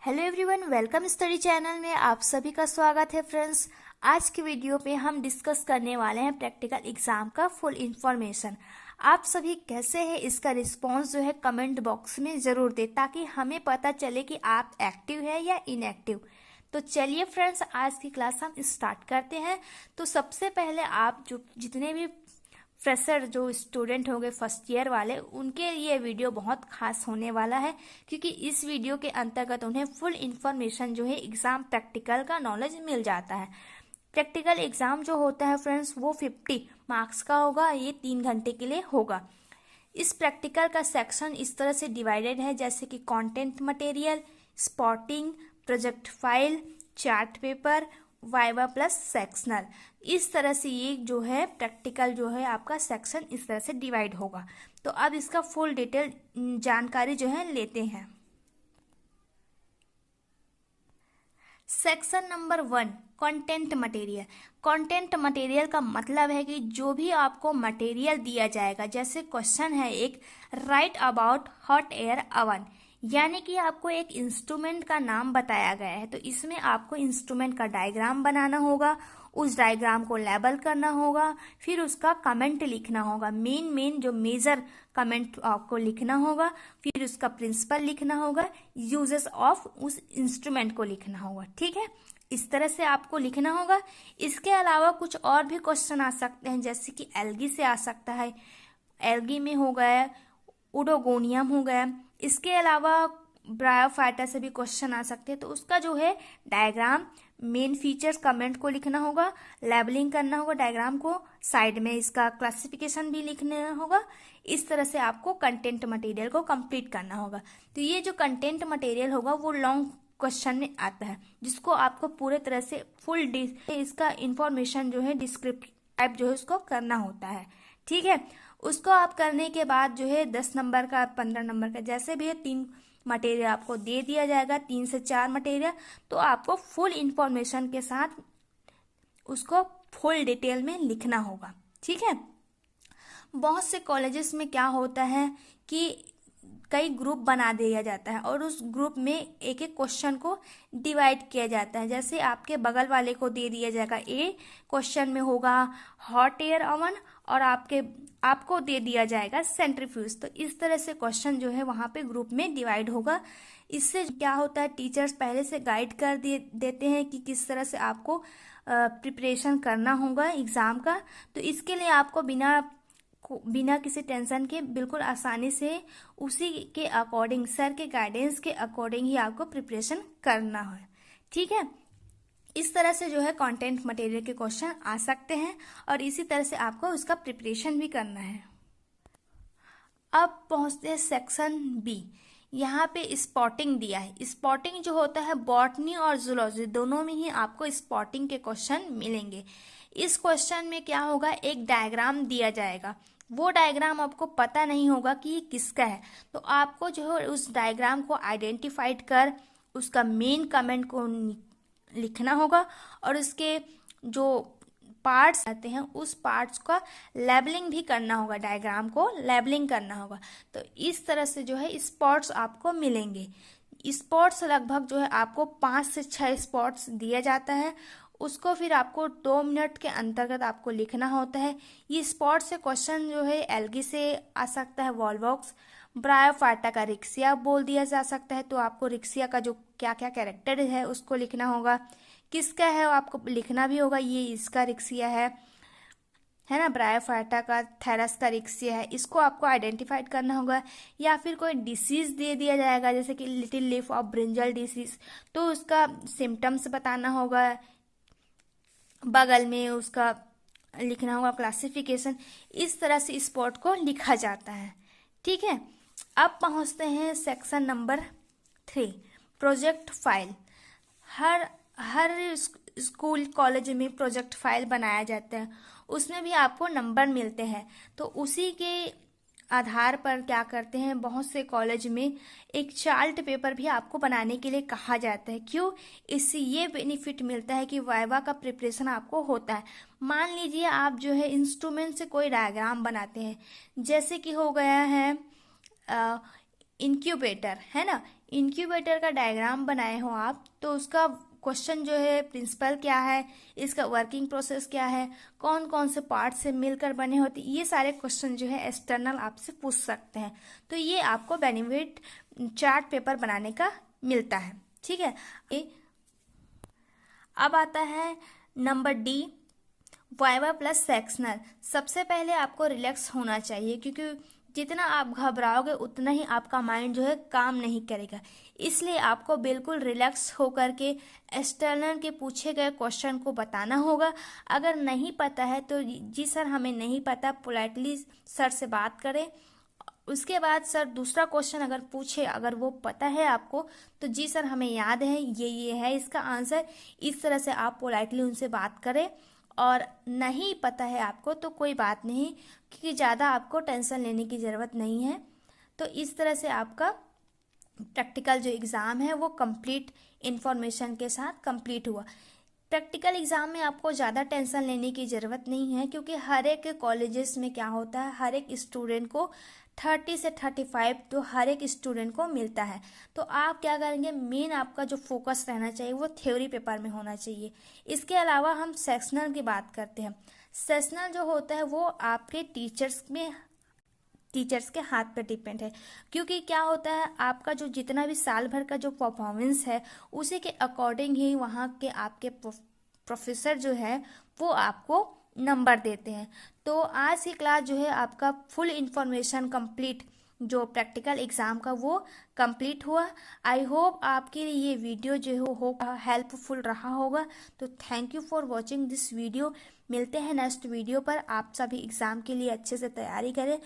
Hello everyone, welcome study channel में आप सभी का स्वागत है फ्रेंड्स। आज की वीडियो में हम डिस्कस करने वाले हैं प्रैक्टिकल एग्जाम का फुल इंफॉर्मेशन। आप सभी कैसे हैं, इसका रिस्पांस जो है कमेंट बॉक्स में ज़रूर दें ताकि हमें पता चले कि आप एक्टिव है या इनएक्टिव। तो चलिए फ्रेंड्स, आज की क्लास हम स्टार्ट करते हैं। तो सबसे पहले आप जो जितने भी फ्रेशर जो स्टूडेंट होंगे फर्स्ट ईयर वाले, उनके लिए वीडियो बहुत खास होने वाला है क्योंकि इस वीडियो के अंतर्गत उन्हें फुल इन्फॉर्मेशन जो है एग्जाम प्रैक्टिकल का नॉलेज मिल जाता है। प्रैक्टिकल एग्जाम जो होता है फ्रेंड्स वो 50 मार्क्स का होगा, ये 3 घंटे के लिए होगा। इस प्रैक्टिकल का सेक्शन इस तरह से डिवाइडेड है जैसे कि content material, spotting, project file, chart paper, viva plus sectional. इस तरह से ये जो है प्रैक्टिकल जो है आपका सेक्शन इस तरह से डिवाइड होगा। तो अब इसका फुल डिटेल जानकारी जो है लेते हैं। Section number 1, content material. Content material का मतलब है कि जो भी आपको मटेरियल दिया जाएगा, जैसे क्वेश्चन है एक, right about hot air oven, यानी कि आपको एक इंस्ट्रूमेंट का नाम बताया गया है तो इसमें आपको इंस्ट्रूमेंट का डायग्राम बनाना होगा, उस डायग्राम को लेबल करना होगा, फिर उसका कमेंट लिखना होगा। मेन जो मेजर कमेंट आपको लिखना होगा, फिर उसका प्रिंसिपल लिखना होगा, यूजेस ऑफ उस इंस्ट्रूमेंट को लिखना होगा। ठीक है, इस तरह से आपको लिखना होगा। इसके अलावा कुछ और भी क्वेश्चन आ सकते हैं, जैसे कि एल्गी से आ सकता है, एल्गी में हो गया, उडोगोनियम हो गया। इसके अलावा ब्रायोफाइटा से भी क्वेश्चन आ सकते हैं, तो उसका जो है डायग्राम, मेन फीचर्स, कमेंट को लिखना होगा, लेबलिंग करना होगा डायग्राम को, साइड में इसका क्लासिफिकेशन भी लिखना होगा। इस तरह से आपको कंटेंट मटेरियल को कंप्लीट करना होगा। तो ये जो कंटेंट मटेरियल होगा वो लॉन्ग क्वेश्चन में आता है, जिसको आपको पूरे तरह से फुल इसका इंफॉर्मेशन जो है डिस्क्रिप्टिव टाइप जो है उसको करना होता है। ठीक है, उसको आप करने के बाद जो है 10 नंबर का, 15 नंबर का, जैसे भी है 3 मटेरियल आपको दे दिया जाएगा, 3 से 4 मटेरियल, तो आपको फुल इंफॉर्मेशन के साथ उसको फुल डिटेल में लिखना होगा। ठीक है, बहुत से कॉलेजेस में क्या होता है कि कई ग्रुप बना दिया जाता है और उस ग्रुप में एक एक क्वेश्चन को डिवाइड किया जाता है। जैसे आपके बगल वाले को दे दिया जाएगा, ए क्वेश्चन में होगा हॉट एयर ओवन और आपको दे दिया जाएगा सेंट्रीफ्यूज। तो इस तरह से क्वेश्चन जो है वहाँ पे ग्रुप में डिवाइड होगा। इससे क्या होता है, टीचर्स पहले से गाइड कर देते हैं कि किस तरह से आपको प्रिपरेशन करना होगा एग्ज़ाम का। तो इसके लिए आपको बिना किसी टेंशन के बिल्कुल आसानी से उसी के अकॉर्डिंग, सर के गाइडेंस के अकॉर्डिंग ही आपको प्रिपरेशन करना है। ठीक है, इस तरह से जो है कंटेंट मटेरियल के क्वेश्चन आ सकते हैं और इसी तरह से आपको उसका प्रिपरेशन भी करना है। अब पहुंचते हैं सेक्शन बी। यहाँ पे स्पॉटिंग दिया है। स्पॉटिंग जो होता है बॉटनी और जूलॉजी दोनों में ही आपको स्पॉटिंग के क्वेश्चन मिलेंगे। इस क्वेश्चन में क्या होगा, एक डायग्राम दिया जाएगा, वो डायग्राम आपको पता नहीं होगा कि ये किसका है, तो आपको जो है उस डायग्राम को आइडेंटिफाइड कर उसका मेन कमेंट को लिखना होगा और उसके जो पार्ट्स आते हैं उस पार्ट्स का लेबलिंग भी करना होगा, डायग्राम को लेबलिंग करना होगा। तो इस तरह से जो है स्पॉट्स आपको मिलेंगे। स्पॉट्स लगभग जो है आपको 5 से 6 स्पॉट्स दिया जाता है, उसको फिर आपको 2 मिनट के अंतर्गत आपको लिखना होता है। ये स्पॉट से क्वेश्चन जो है एल्गी से आ सकता है, वॉलवॉक्स, ब्रायोफाइटा का रिक्सिया बोल दिया जा सकता है, तो आपको रिक्सिया का जो क्या क्या कैरेक्टर है उसको लिखना होगा। किसका है आपको लिखना भी होगा, ये इसका रिक्सिया है ना, ब्रायोफाइटा का, थैरस का रिक्सिया है, इसको आपको आइडेंटिफाइड करना होगा। या फिर कोई डिसीज दे दिया जाएगा जैसे कि little leaf of brinjal disease, तो उसका सिम्टम्स बताना होगा, बगल में उसका लिखना होगा क्लासिफिकेशन। इस तरह से स्पॉट को लिखा जाता है। ठीक है, अब पहुंचते हैं सेक्शन नंबर 3, प्रोजेक्ट फाइल। हर स्कूल कॉलेज में प्रोजेक्ट फाइल बनाया जाता है, उसमें भी आपको नंबर मिलते हैं। तो उसी के आधार पर क्या करते हैं, बहुत से कॉलेज में एक चार्ट पेपर भी आपको बनाने के लिए कहा जाता है। क्यों? इससे ये बेनिफिट मिलता है कि वाइवा का प्रिपरेशन आपको होता है। मान लीजिए आप जो है इंस्ट्रूमेंट से कोई डायग्राम बनाते हैं, जैसे कि हो गया है इंक्यूबेटर, है ना, इंक्यूबेटर का डायग्राम बनाए हो आप, तो उसका क्वेश्चन जो है प्रिंसिपल क्या है, इसका वर्किंग प्रोसेस क्या है, कौन कौन से पार्ट से मिलकर बने होते, ये सारे क्वेश्चन जो है एक्सटर्नल आपसे पूछ सकते हैं। तो ये आपको बेनिफिट चार्ट पेपर बनाने का मिलता है। ठीक है, अब आता है number D, viva plus sectional. सबसे पहले आपको रिलैक्स होना चाहिए, क्योंकि जितना आप घबराओगे उतना ही आपका माइंड जो है काम नहीं करेगा। इसलिए आपको बिल्कुल रिलैक्स होकर के एक्सटर्नल के पूछे गए क्वेश्चन को बताना होगा। अगर नहीं पता है तो जी सर हमें नहीं पता, पोलाइटली सर से बात करें। उसके बाद सर दूसरा क्वेश्चन अगर पूछे, अगर वो पता है आपको, तो जी सर हमें याद है, ये है इसका आंसर। इस तरह से आप पोलाइटली उनसे बात करें। और नहीं पता है आपको तो कोई बात नहीं, क्योंकि ज़्यादा आपको टेंशन लेने की ज़रूरत नहीं है। तो इस तरह से आपका प्रैक्टिकल जो एग्ज़ाम है वो कंप्लीट इन्फॉर्मेशन के साथ कंप्लीट हुआ। प्रैक्टिकल एग्ज़ाम में आपको ज़्यादा टेंशन लेने की ज़रूरत नहीं है, क्योंकि हर एक कॉलेजेस में क्या होता है, हर एक स्टूडेंट को 30 से 35 तो हर एक स्टूडेंट को मिलता है। तो आप क्या करेंगे, मेन आपका जो फोकस रहना चाहिए वो थ्योरी पेपर में होना चाहिए। इसके अलावा हम सेक्शनल की बात करते हैं। सेक्शनल जो होता है वो आपके टीचर्स के हाथ पे डिपेंड है, क्योंकि क्या होता है आपका जो जितना भी साल भर का जो परफॉर्मेंस है उसी के अकॉर्डिंग ही वहाँ के आपके प्रोफेसर जो है वो आपको नंबर देते हैं। तो आज की क्लास जो है आपका फुल इंफॉर्मेशन कंप्लीट जो प्रैक्टिकल एग्ज़ाम का वो कंप्लीट हुआ। आई होप आपके लिए ये वीडियो जो हो हेल्पफुल रहा होगा। तो thank you for watching this video. मिलते हैं नेक्स्ट वीडियो पर। आप सभी एग्ज़ाम के लिए अच्छे से तैयारी करें।